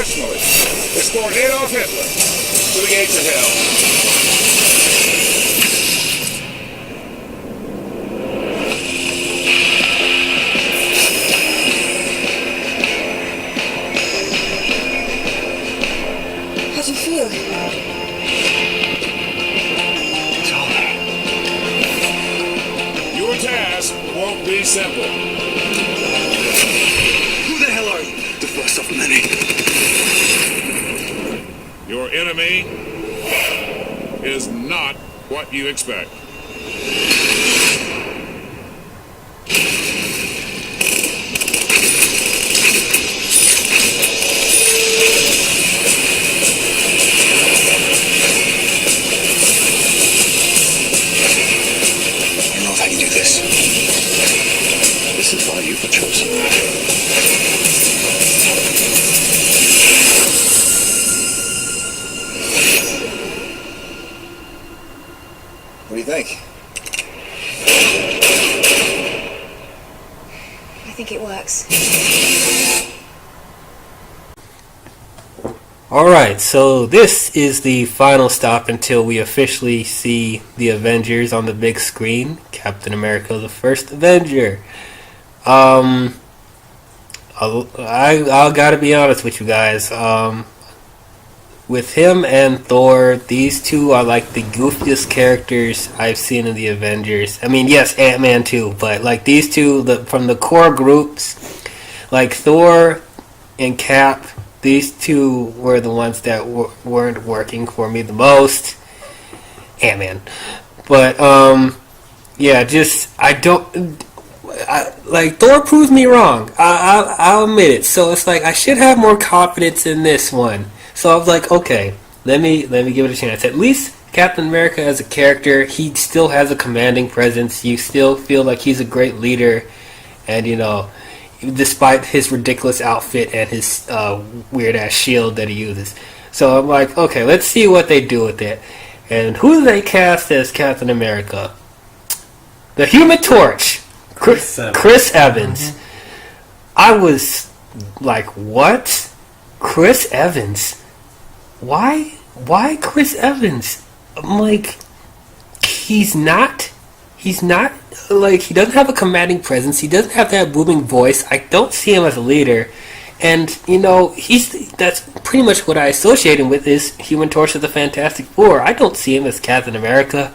professionally. Escort Adolf Hitler to the gates of hell. How do you feel? It's over. Your task won't be simple. Who the hell are you? The first of many. Your enemy is not what you expect. You know how you do this. This is why you were chosen. What do you think? I think it works. Alright, so this is the final stop until we officially see the Avengers on the big screen. Captain America, the first Avenger. I gotta be honest with you guys. With him and Thor, these two are like the goofiest characters I've seen in the Avengers. I mean, yes, Ant-Man too, but like these two, from the core groups, like Thor and Cap, these two were the ones that weren't working for me the most. Ant-Man. But, yeah, like, Thor proves me wrong. I'll admit it. So it's like, I should have more confidence in this one. So I was like, okay, let me give it a chance. At least Captain America as a character, he still has a commanding presence. You still feel like he's a great leader. And, you know, despite his ridiculous outfit and his weird-ass shield that he uses. So I'm like, okay, let's see what they do with it. And who do they cast as Captain America? The Human Torch. Chris Evans. I was like, what? Chris Evans? Why Chris Evans? I'm like, he's not, like, he doesn't have a commanding presence. He doesn't have that booming voice. I don't see him as a leader. And, you know, that's pretty much what I associate him with is Human Torch of the Fantastic Four. I don't see him as Captain America.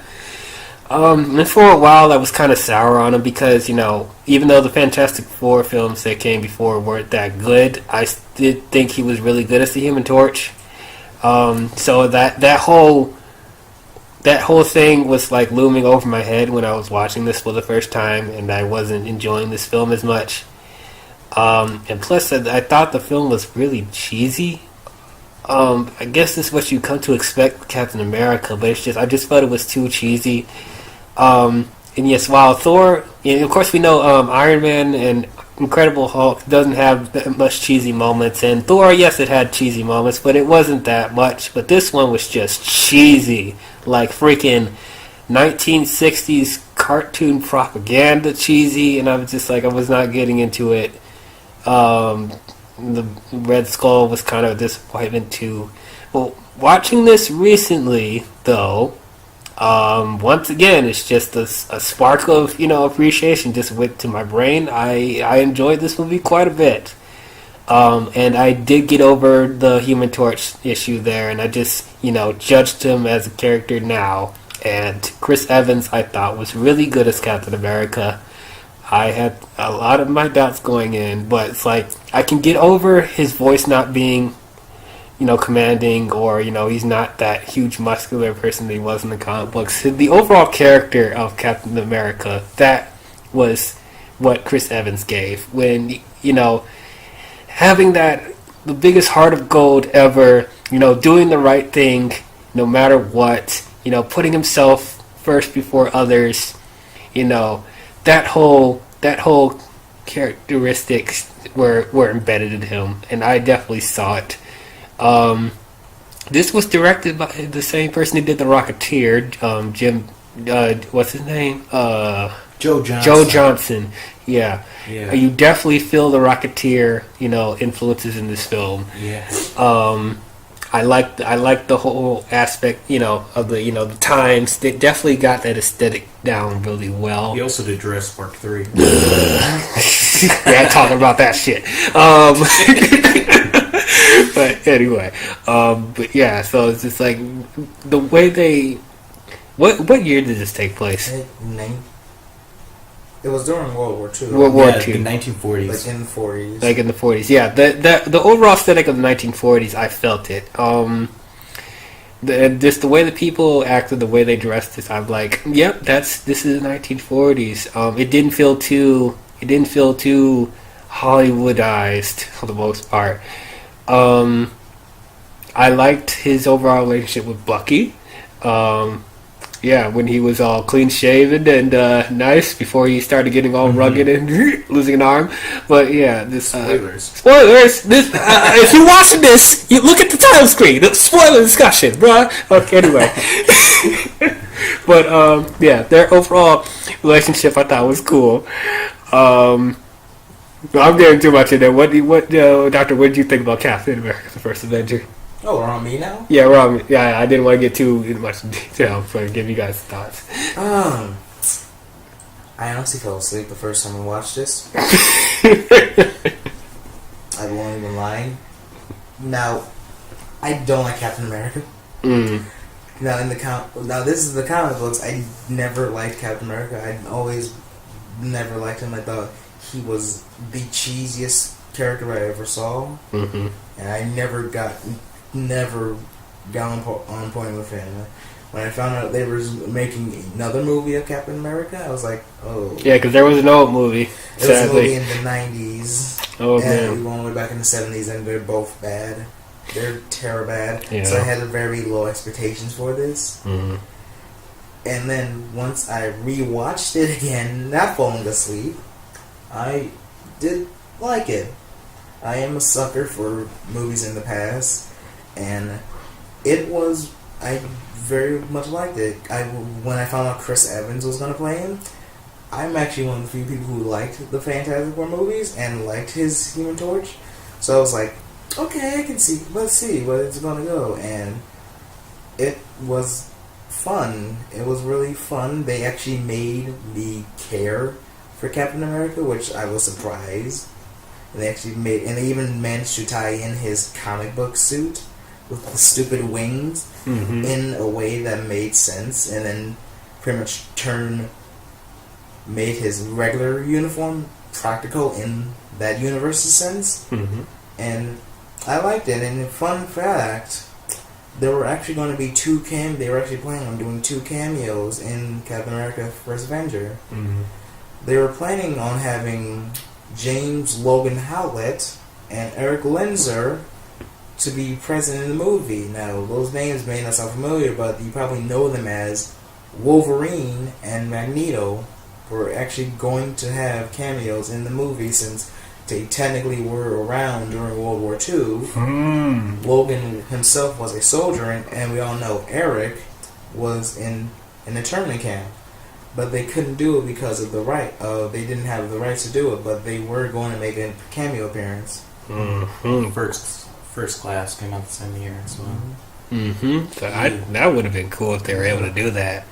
And for a while I was kind of sour on him because, you know, even though the Fantastic Four films that came before weren't that good, I did think he was really good as the Human Torch. So that whole thing was like looming over my head when I was watching this for the first time, and I wasn't enjoying this film as much. And plus, I thought the film was really cheesy. I guess this is what you come to expect with Captain America, but I just felt it was too cheesy. And yes, while Thor, and of course we know Iron Man and Incredible Hulk doesn't have that much cheesy moments, and Thor, yes, it had cheesy moments, but it wasn't that much. But this one was just cheesy, like freaking 1960s cartoon propaganda cheesy, and I was just like, I was not getting into it. The Red Skull was kind of a disappointment too. Well, watching this recently, though, once again, it's just a spark of, you know, appreciation just went to my brain. I enjoyed this movie quite a bit. And I did get over the Human Torch issue there, and I just, you know, judged him as a character now. And Chris Evans, I thought, was really good as Captain America. I had a lot of my doubts going in, but it's like, I can get over his voice not being, you know, commanding, or, you know, he's not that huge muscular person that he was in the comic books. The overall character of Captain America, that was what Chris Evans gave. When, you know, having the biggest heart of gold ever, you know, doing the right thing no matter what, you know, putting himself first before others, you know, that whole characteristics were embedded in him, and I definitely saw it. This was directed by the same person who did The Rocketeer, Jim, what's his name? Joe Johnson. Joe Johnson. Yeah. Yeah. You definitely feel the Rocketeer, influences in this film. Yeah. I like the whole aspect, of the times. They definitely got that aesthetic down really well. He also did Jurassic Park 3. Yeah, talking about that shit. But anyway, but yeah, so it's just like the way they. What year did this take place? It was during World War II. World War Yeah, II. the 1940s. Like in the 40s. Like in the 40s, yeah. The overall aesthetic of the 1940s, I felt it. Just the way the people acted, the way they dressed, I'm like, yep, this is the 1940s. It didn't feel too Hollywoodized for the most part. I liked his overall relationship with Bucky. Yeah, when he was all clean shaven and nice before he started getting all rugged and losing an arm. But yeah, this spoilers. This if you're watching this, you look at the title screen. The spoiler discussion, bruh. Okay, anyway. But yeah, their overall relationship I thought was cool. I'm getting too much in there. Doctor? What did you think about Captain America: The First Avenger? Oh, we're on me now? Yeah, we're on. Yeah, I didn't want to get too much detail, so give you guys thoughts. I honestly fell asleep the first time I watched this. I won't even lie. Now, I don't like Captain America. Now this is the comic books. I never liked Captain America. I always never liked him. I thought he was the cheesiest character I ever saw, and I never got on point with him. When I found out they were making another movie of Captain America, I was like, oh. Yeah, because there was an old movie. There was a movie in the 90s. Oh, and man. we went all the way back in the 70s, and they're both bad. They're terror bad. Yeah. So I had very low expectations for this. And then once I rewatched it again, not falling asleep, I did like it. I am a sucker for movies in the past. And I very much liked it. When I found out Chris Evans was going to play him, I'm actually one of the few people who liked the Fantastic Four movies and liked his Human Torch. So I was like, okay, let's see where it's going to go. And it was fun. It was really fun. They actually made me care for Captain America, which I was surprised. And they even managed to tie in his comic book suit with the stupid wings in a way that made sense, and then pretty much made his regular uniform practical in that universe's sense. And I liked it. And fun fact, there were actually going to be they were actually planning on doing 2 cameos in Captain America: First Avenger. They were planning on having James Logan Howlett and Eric Lenzer to be present in the movie. Now, those names may not sound familiar, but you probably know them as Wolverine and Magneto. Were actually going to have cameos in the movie since they technically were around during World War II. Logan himself was a soldier, and we all know Eric was in an internment camp. But they couldn't do it because of they didn't have the rights to do it, but they were going to make a cameo appearance. First Class came out the same year as well. So that would have been cool if they were able to do that.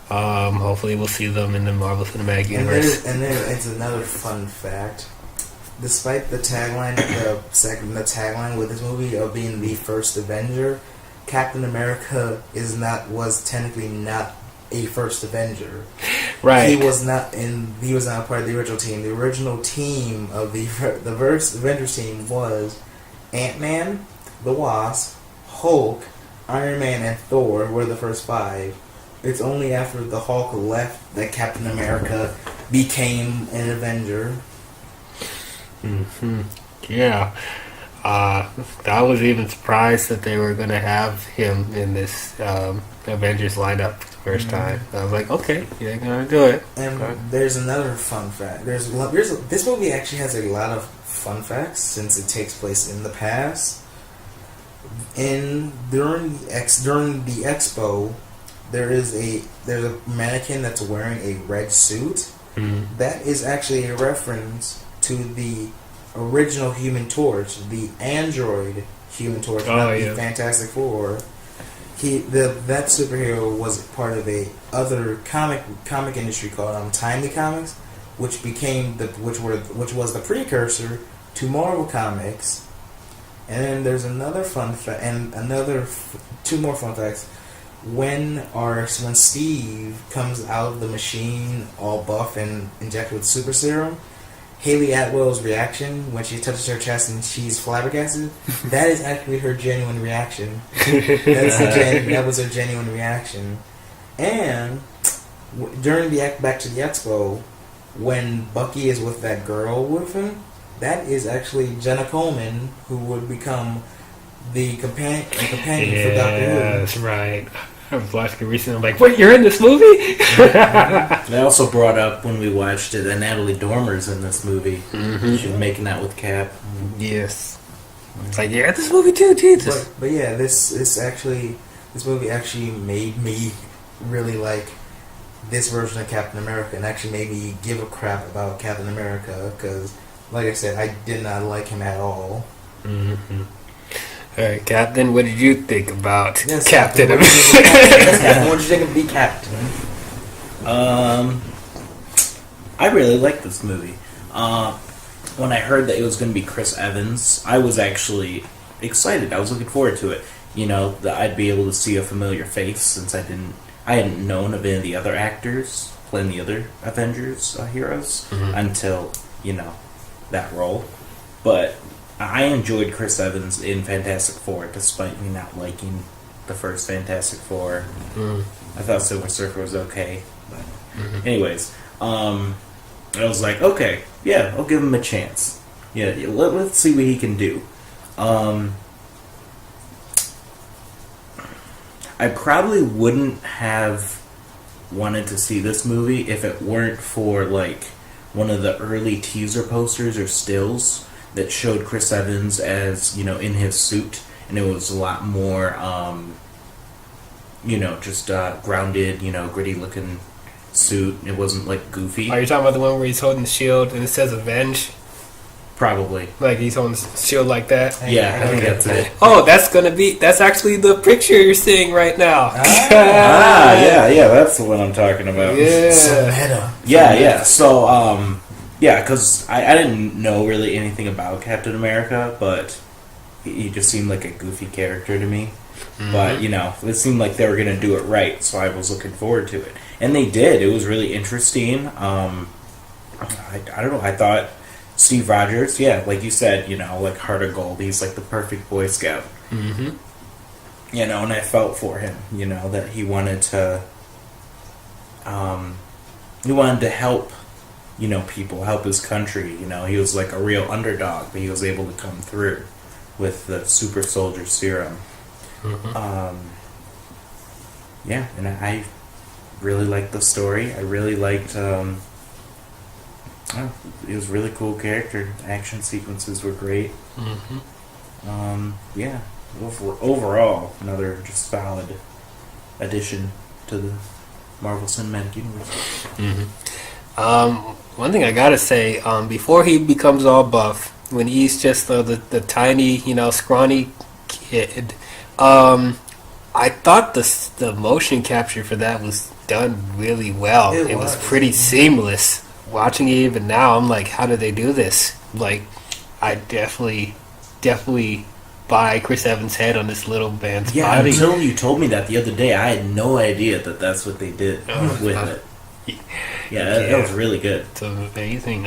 Hopefully we'll see them in the Marvel Cinematic Universe. And then it's another fun fact. Despite the tagline with this movie of being the first Avenger, Captain America was technically not a first Avenger. Right. He was not part of the original team. The original team of the first Avengers team was Ant-Man, the Wasp, Hulk, Iron Man, and Thor were the first 5. It's only after the Hulk left that Captain America became an Avenger. Yeah. I was even surprised that they were going to have him in this Avengers lineup for the first time. I was like, okay, they're going to do it. And there's another fun fact. This movie actually has a lot of fun facts since it takes place in the past. During the expo, there's a mannequin that's wearing a red suit, that is actually a reference to the original Human Torch, the android Human Torch, not the Fantastic Four. That superhero was part of a other comic industry called Timely Comics, which was the precursor to Marvel Comics. And then there's another fun fact, and two more fun facts. When Steve comes out of the machine all buff and injected with super serum, Haley Atwell's reaction when she touches her chest and she's flabbergasted, that is actually her genuine reaction. That was her genuine reaction. And during the Back to the Expo, when Bucky is with that girl with him, that is actually Jenna Coleman, who would become the companion for Doctor Who. That's right. I was watching it recently. I'm like, wait, you're in this movie? They also brought up when we watched it that Natalie Dormer's in this movie. She was making out with Cap. Yes. It's like, you're in this movie too, Jesus. But yeah, this movie actually made me really like this version of Captain America, and actually made me give a crap about Captain America, because, like I said, I did not like him at all. All right, Captain, what did you think about Yes, Captain Captain, America? what did you think of Be Captain? I really liked this movie. When I heard that it was going to be Chris Evans, I was actually excited. I was looking forward to it. You know, that I'd be able to see a familiar face, since I hadn't known of any of the other actors playing the other Avengers heroes until, that role. But I enjoyed Chris Evans in Fantastic Four, despite me not liking the first Fantastic Four. I thought Silver Surfer was okay. But anyways, I was like, okay, yeah, I'll give him a chance. Yeah, let's see what he can do. I probably wouldn't have wanted to see this movie if it weren't for, like, one of the early teaser posters or stills that showed Chris Evans as, in his suit, and it was a lot more, just grounded, gritty looking suit. It wasn't, like, goofy. Are you talking about the one where he's holding the shield and it says Avenge? Probably. Like he's holding the shield like that? Yeah, I think that's it. Oh, that's actually the picture you're seeing right now. Yeah, that's the one I'm talking about. Yeah. So meta. Yeah. So, because I didn't know really anything about Captain America, but he just seemed like a goofy character to me. But, it seemed like they were going to do it right, so I was looking forward to it. And they did. It was really interesting. I don't know, I thought Steve Rogers, like you said, like Heart of Gold, he's like the perfect Boy Scout. And I felt for him, that he wanted to help, people, help his country. He was like a real underdog, but he was able to come through with the super soldier serum. And I really liked the story. I really liked, it was a really cool character. Action sequences were great. Overall, another just solid addition to the Marvel Cinematic Universe. One thing I gotta say, before he becomes all buff, when he's just the tiny, scrawny kid, I thought the motion capture for that was done really well. It was pretty seamless. Watching it even now, I'm like, how did they do this? Like, I definitely buy Chris Evans' head on this little man's body. Until you told me that the other day, I had no idea that that's what they did with it. That was really good. It's amazing.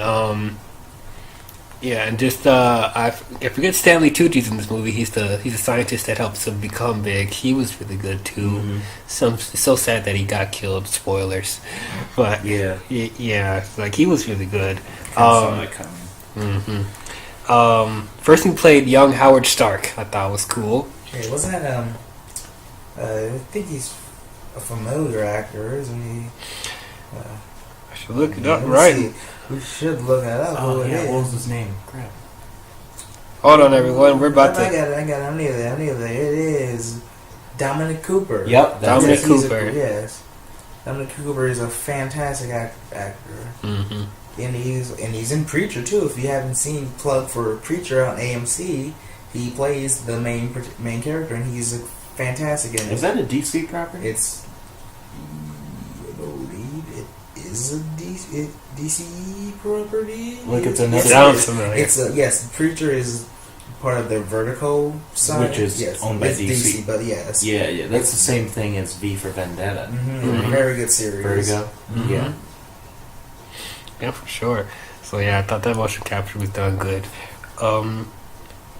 And just I forget Stanley Tucci's in this movie. He's a scientist that helps him become big. He was really good too. It's so sad that he got killed. Spoilers, but like he was really good. First he played young Howard Stark. I thought was cool. Hey, wasn't that I think he's a familiar actor, isn't he? I should look it up. Right. We should look it up. What was his name? Crap. Hold on, everyone. We're about to. I got it. I'm near there. It is Dominic Cooper. Yep, Dominic Cooper. Yes. Dominic Cooper is a fantastic actor. Mm-hmm. And he's in Preacher too. If you haven't seen plug for Preacher on AMC, he plays the main character, and he's fantastic in it. Is that a DC property? It's, I believe it is a DC property. Like it's another. Sounds familiar. It's yes. Preacher is part of the Vertigo side, Which is owned by it's DC. But yes, Yeah, that's the same thing as V for Vendetta. Very good series. Vertigo. Yeah. Yeah, for sure. So yeah, I thought that motion capture was done good.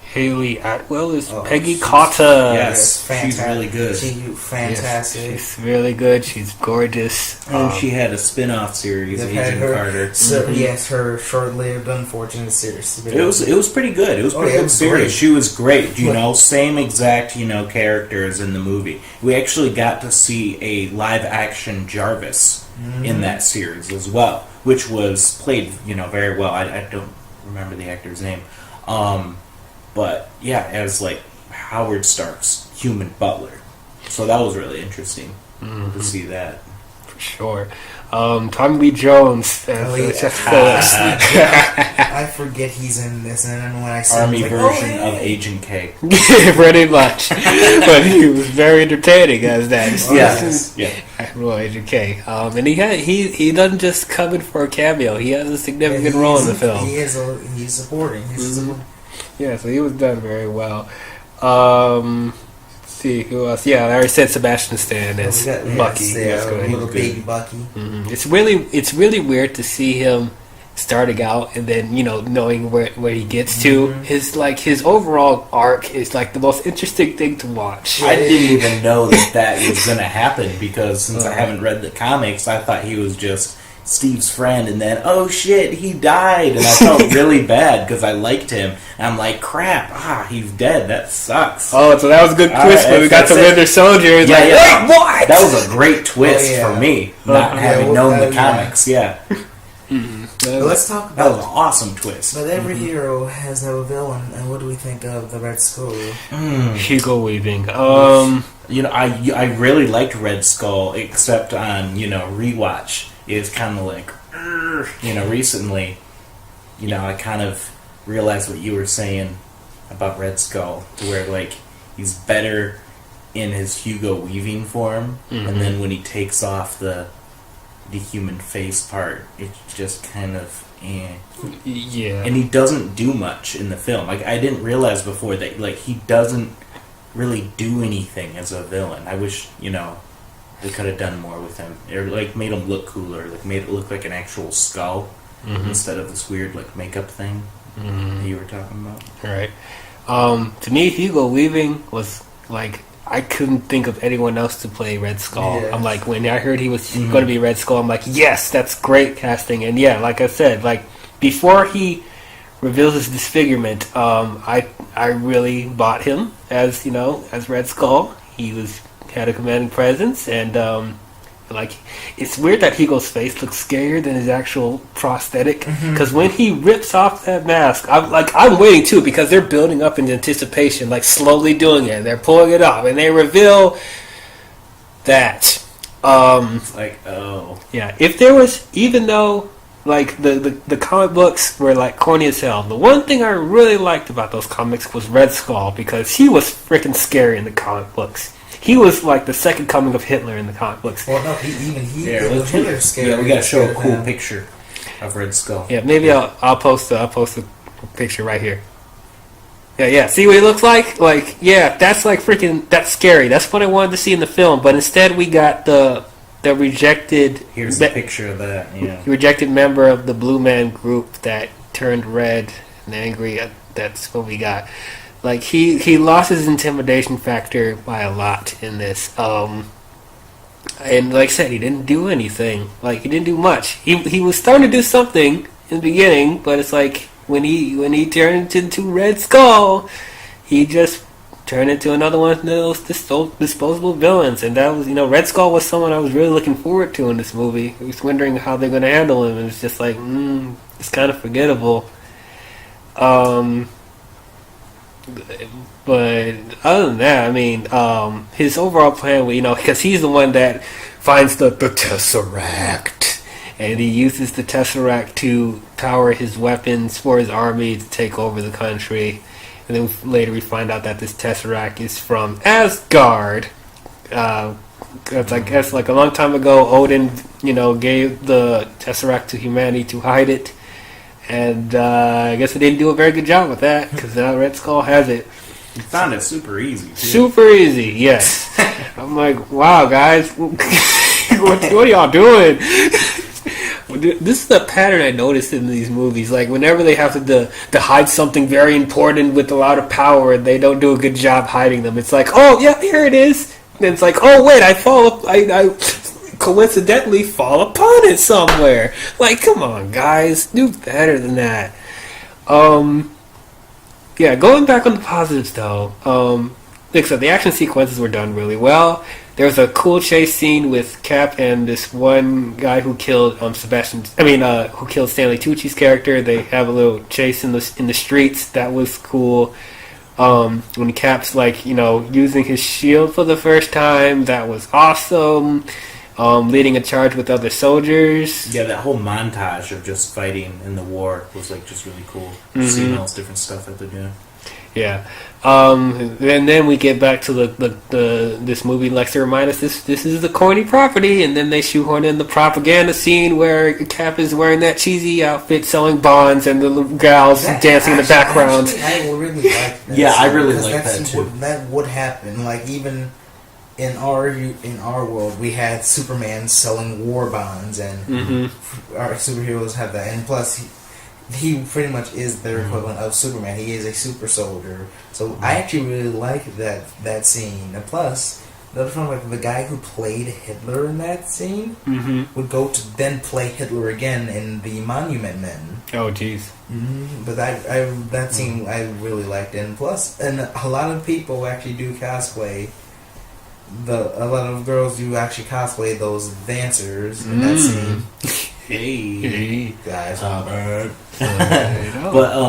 Haley Atwell is Peggy Carter. Yes, she's really good. She's fantastic. Yes, she's really good. She's gorgeous. And she had a spin-off series, Agent Carter. So, yes, her short-lived, unfortunate series. It was pretty good. It was pretty good series. Great. She was great. Same exact characters in the movie. We actually got to see a live-action Jarvis in that series as well, which was played very well. I don't remember the actor's name. But yeah, as like Howard Stark's human butler. So that was really interesting to see that. For sure. Tommy Lee Jones. I forget he's in this, and then when I see Army him, version of Agent K. Pretty much. But he was very entertaining as that. Well, Agent K. And he doesn't just come in for a cameo. He has a significant role in the film. He's supporting. Yeah, so he was done very well. Let's see who else. Yeah, I already said Sebastian Stan as Bucky. Little baby Bucky. Mm-hmm. It's really weird to see him starting out and then knowing where he gets to. His overall arc is like the most interesting thing to watch. I didn't even know that was going to happen because since I haven't read the comics, I thought he was just Steve's friend, and then oh shit, he died, and I felt really bad because I liked him. And I'm like, crap, he's dead. That sucks. Oh, so that was a good twist when we got to Winter Soldier. Wait, what? That was a great twist for me, not having known the comics. Yeah. But let's talk about that was an awesome twist. But every hero has a villain, and what do we think of the Red Skull? Hugo Weaving. I really liked Red Skull, except on rewatch. It's kind of like, recently, I kind of realized what you were saying about Red Skull, to where, like, he's better in his Hugo Weaving form, and then when he takes off the human face part, it's just kind of, Yeah. And he doesn't do much in the film. Like, I didn't realize before that, like, he doesn't really do anything as a villain. I wish, they could have done more with him. Or, like, made him look cooler. Like, made it look like an actual skull instead of this weird, like, makeup thing that you were talking about. Right. To me, Hugo Weaving was, like, I couldn't think of anyone else to play Red Skull. Yeah. I'm like, when I heard he was going to be Red Skull, I'm like, yes, that's great casting. And yeah, like I said, like, before he reveals his disfigurement, I really bought him as, as Red Skull. He had a commanding presence, and like, it's weird that Hugo's face looks scarier than his actual prosthetic, because when he rips off that mask, I'm waiting too, because they're building up in anticipation, like slowly doing it. They're pulling it off, and they reveal that. It's like, oh, yeah. If there was, even though like the comic books were like corny as hell, the one thing I really liked about those comics was Red Skull, because he was freaking scary in the comic books. He was like the second coming of Hitler in the comic books. Well, no, Hitler's scary. Yeah, we gotta show a cool picture of Red Skull. Yeah, maybe I'll post a picture right here. Yeah. See what he looks like? Like, yeah, that's like freaking, that's scary. That's what I wanted to see in the film. But instead, we got the rejected. Here's a picture of that. Yeah, rejected member of the Blue Man Group that turned red and angry. That's what we got. Like, he lost his intimidation factor by a lot in this. And like I said, he didn't do anything. Like, he didn't do much. He was starting to do something in the beginning, but it's like when he turned into Red Skull, he just turned into another one of those disposable villains. And that was, Red Skull was someone I was really looking forward to in this movie. I was wondering how they're going to handle him, and it's just like, it's kind of forgettable. But other than that, I mean, his overall plan, because he's the one that finds the Tesseract, and he uses the Tesseract to power his weapons for his army to take over the country. And then later we find out that this Tesseract is from Asgard. I guess like a long time ago, Odin, gave the Tesseract to humanity to hide it. And I guess they didn't do a very good job with that, because now Red Skull has it. You found it super easy, too. Super easy, yes. I'm like, wow, guys, what are y'all doing? This is a pattern I noticed in these movies. Like, whenever they have to hide something very important with a lot of power, they don't do a good job hiding them. It's like, oh, yeah, here it is. And it's like, oh, wait, I coincidentally fall upon it somewhere. Like, come on, guys, do better than that. Yeah, going back on the positives though. Like I said, the action sequences were done really well. There was a cool chase scene with Cap and this one guy who killed who killed Stanley Tucci's character. They have a little chase in the streets. That was cool. When Cap's using his shield for the first time, that was awesome. Leading a charge with other soldiers. Yeah, that whole montage of just fighting in the war was just really cool. Mm-hmm. Seeing all this different stuff that they're doing. Yeah. And then we get back to this movie likes to remind us this is the corny property, and then they shoehorn in the propaganda scene where Cap is wearing that cheesy outfit selling bonds and the little gals dancing in the background. I really like that. Yeah, I really like that too. That would happen. Like, even in our world, we had Superman selling war bonds, and our superheroes have that. And plus, he pretty much is their equivalent of Superman. He is a super soldier. So I actually really like that scene. And plus, the guy who played Hitler in that scene would go to then play Hitler again in the Monument Men. Oh, jeez. But that scene I really liked. And plus, and a lot of people actually do cosplay. A lot of girls do actually cosplay those dancers in that scene. Hey. Guys, But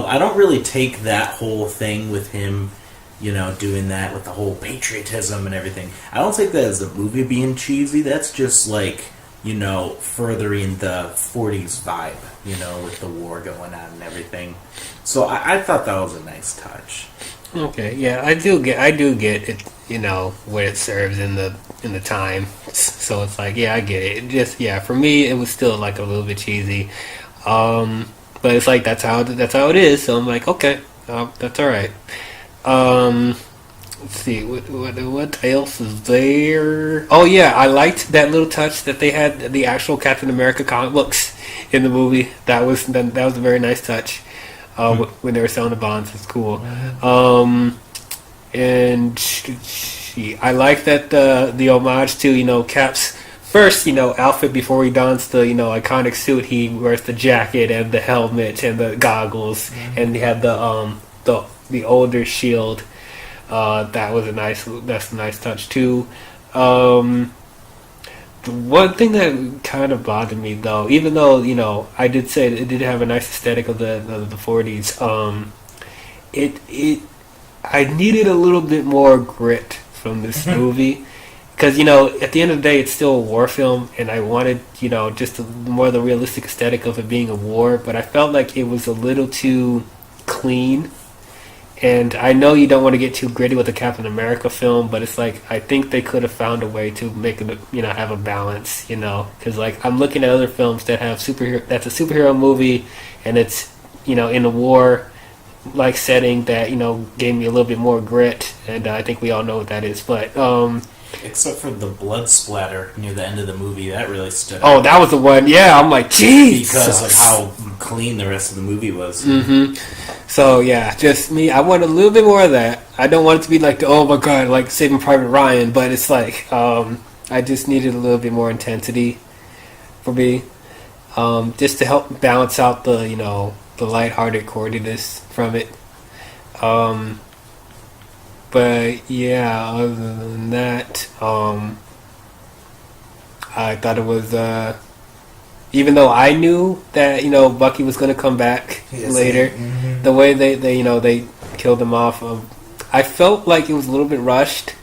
I don't really take that whole thing with him, doing that with the whole patriotism and everything. I don't take that as a movie being cheesy. That's just furthering the 40s vibe, with the war going on and everything. So I thought that was a nice touch. Okay, yeah, I do get it, what it serves in the time. So it's like, yeah, I get it. Just, yeah, for me, it was still a little bit cheesy. But it's like that's how it is. So I'm like, okay, that's all right. Let's see, what else is there? Oh yeah, I liked that little touch that they had the actual Captain America comic books in the movie. That was a very nice touch. When they were selling the bonds, it's cool. And I like that the homage to Cap's first outfit before he dons the iconic suit. He wears the jacket and the helmet and the goggles, and he had the older shield. That's a nice touch too. The one thing that kind of bothered me, though, even though I did say it did have a nice aesthetic of the 40s, I needed a little bit more grit from this movie, because at the end of the day, it's still a war film, and I wanted just more the realistic aesthetic of it being a war, but I felt like it was a little too clean. And I know you don't want to get too gritty with the Captain America film, but it's like I think they could have found a way to make it, have a balance, because I'm looking at other films that have that's a superhero movie, and it's in a war setting that gave me a little bit more grit, and I think we all know what that is. But except for the blood splatter near the end of the movie, that really stood out. Oh, that was the one. Yeah, I'm like, geez, because of how clean the rest of the movie was. So yeah, just me. I want a little bit more of that. I don't want it to be like oh my god, like Saving Private Ryan, but it's like I just needed a little bit more intensity for me, just to help balance out the the lighthearted corniness from it. But yeah, other than that, I thought it was even though I knew that Bucky was going to come back later, the way they killed him off, I felt like it was a little bit rushed.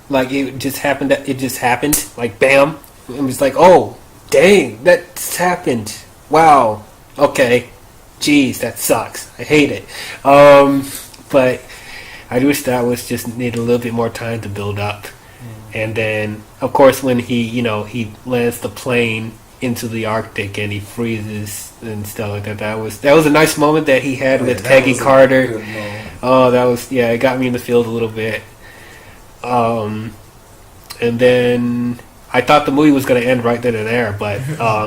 Like it just happened. It just happened. Like bam. It was like, oh, dang, that's happened. Wow. Okay. Jeez, that sucks. I hate it. But I wish that was just needed a little bit more time to build up. And then, of course, when he lands the plane into the Arctic and he freezes and stuff like that. That was a nice moment that he had with Peggy Carter. Oh, that was it got me in the field a little bit. And then I thought the movie was going to end right then and there, but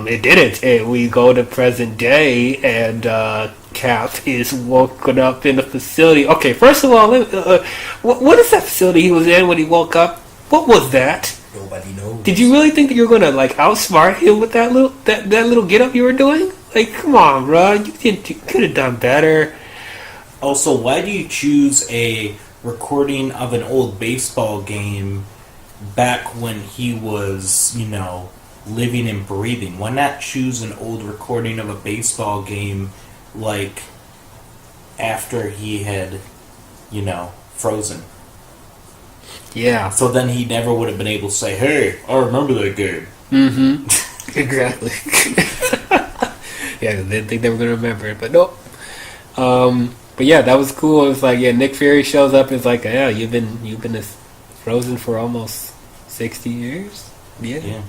it didn't. We go to present day, and Cap is woken up in the facility. Okay, first of all, what is that facility he was in when he woke up? What was that? Nobody knows. Did you really think that you were gonna like outsmart him with that little get up you were doing? Like, come on, bro, you could have done better. Also, why do you choose a recording of an old baseball game back when he was, living and breathing? Why not choose an old recording of a baseball game like after he had, frozen? Yeah. So then he never would have been able to say, "Hey, I remember that game." Mm-hmm. Exactly. Yeah, they didn't think they were gonna remember it, but nope. But yeah, that was cool. It was like, Nick Fury shows up. It's like, yeah, you've been frozen for almost 60 years. Yeah.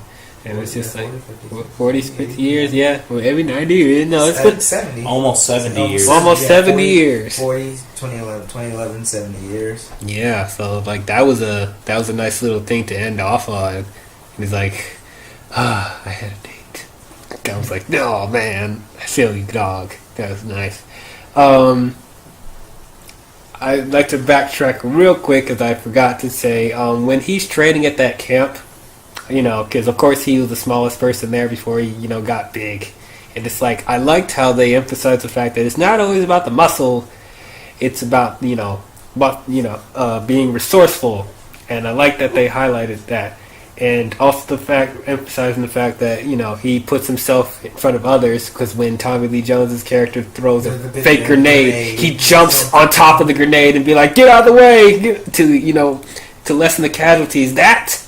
And it's just like 40, 50 years. Yeah, well, every 90 years. No, it's been 70. Almost 70 years. Almost 70 years. 40, 2011, 70 years. Yeah, so like that was a nice little thing to end off on. And he's like, I had a date. I was like, no, man, I feel you, dog. That was nice. I'd like to backtrack real quick because I forgot to say when he's training at that camp, because of course he was the smallest person there before he got big, and it's like I liked how they emphasized the fact that it's not always about the muscle, it's about being resourceful, and I like that they highlighted that. And also emphasizing the fact that, he puts himself in front of others, because when Tommy Lee Jones's character throws a fake grenade, he jumps on top of the grenade and be like, "Get out of the way!" to lessen the casualties. That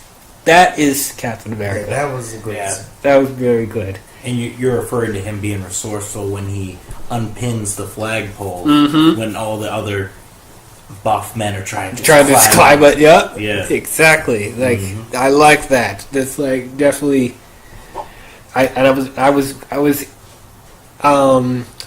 is Captain America. Yeah, that was good. Yeah. That was very good. And you're referring to him being resourceful when he unpins the flagpole when all the other buff men are trying to climb it. Yep. Yeah, exactly. Like I like that. That's like definitely.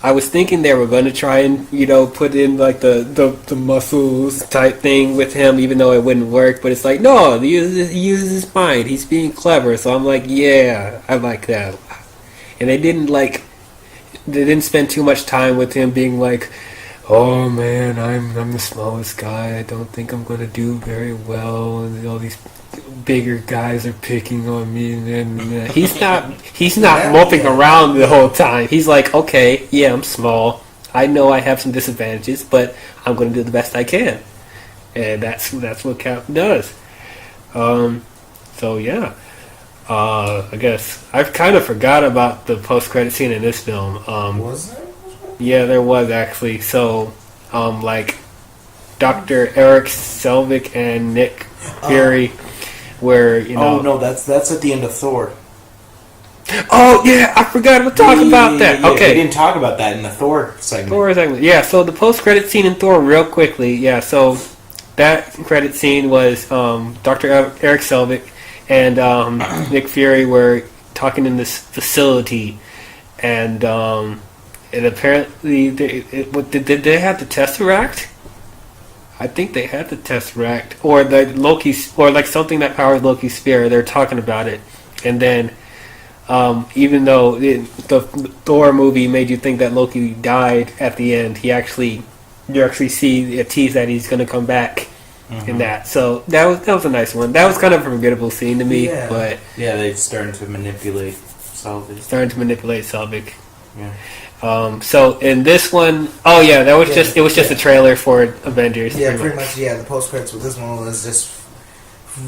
I was thinking they were going to try and put in like the muscles type thing with him, even though it wouldn't work. But it's like, no, he uses his mind. He's being clever. So I'm like, yeah, I like that. And they didn't spend too much time with him being like, oh man, I'm the smallest guy. I don't think I'm gonna do very well, and all these bigger guys are picking on me. And he's not moping around the whole time. He's like, okay, yeah, I'm small. I know I have some disadvantages, but I'm gonna do the best I can. And that's what Cap does. So yeah. I guess I've kind of forgot about the post-credit scene in this film. Was there? Yeah, there was actually. So, like Dr. Eric Selvig and Nick Fury, where Oh no, that's at the end of Thor. Oh yeah, I forgot to talk about that. Yeah, okay, we didn't talk about that in the Thor segment. Yeah, so the post-credit scene in Thor, real quickly. Yeah, so that credit scene was Dr. Eric Selvig and Nick Fury were talking in this facility, and apparently did they have the Tesseract? I think they had the Tesseract, or the Loki's, or like something that powers Loki's spear. They're talking about it, and then even though the Thor movie made you think that Loki died at the end, you actually see a tease that he's going to come back. In that, so that was a nice one. That was kind of a forgettable scene to me, but they're starting to manipulate Selvig. Yeah. So in this one, it was just a trailer for Avengers. Yeah, pretty much. Yeah, the post credits with this one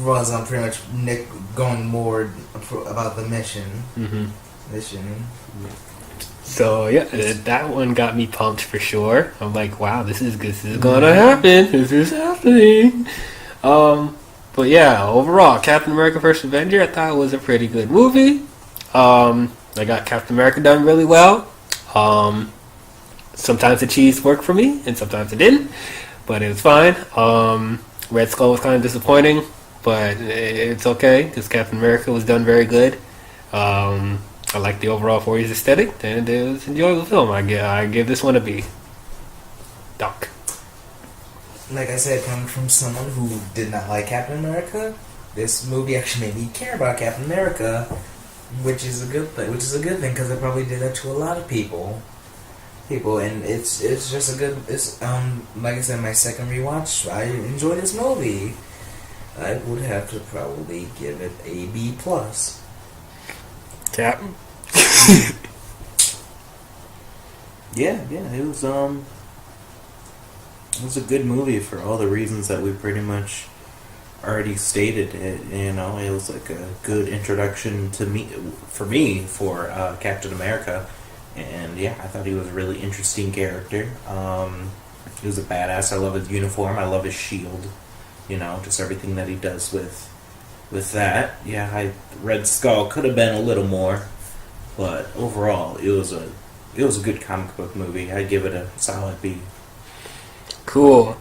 runs on pretty much Nick going more about the mission. So yeah, that one got me pumped for sure. I'm like, wow, this is gonna happen. This is happening. But But yeah, overall, Captain America vs. Avenger, I thought it was a pretty good movie. I got Captain America done really well. Sometimes the cheese worked for me, and sometimes it didn't, but it was fine. Red Skull was kind of disappointing, but it's okay because Captain America was done very good. I like the overall 40s aesthetic, and it was an enjoyable film. I give this one a B. Doc. Like I said, coming from someone who did not like Captain America, this movie actually made me care about Captain America, which is a good thing. Because it probably did that to a lot of people. And it's just a good. It's like I said, my second rewatch, I enjoyed this movie. I would have to probably give it a B plus. Cap. Yeah, it was a good movie for all the reasons that we pretty much already stated. It was like a good introduction to me for Captain America, and yeah, I thought he was a really interesting character. He was a badass. I love his uniform. I love his shield. Just everything that he does with that. Yeah, Red Skull could have been a little more, but overall, it was a good comic book movie. I'd give it a solid B. Cool.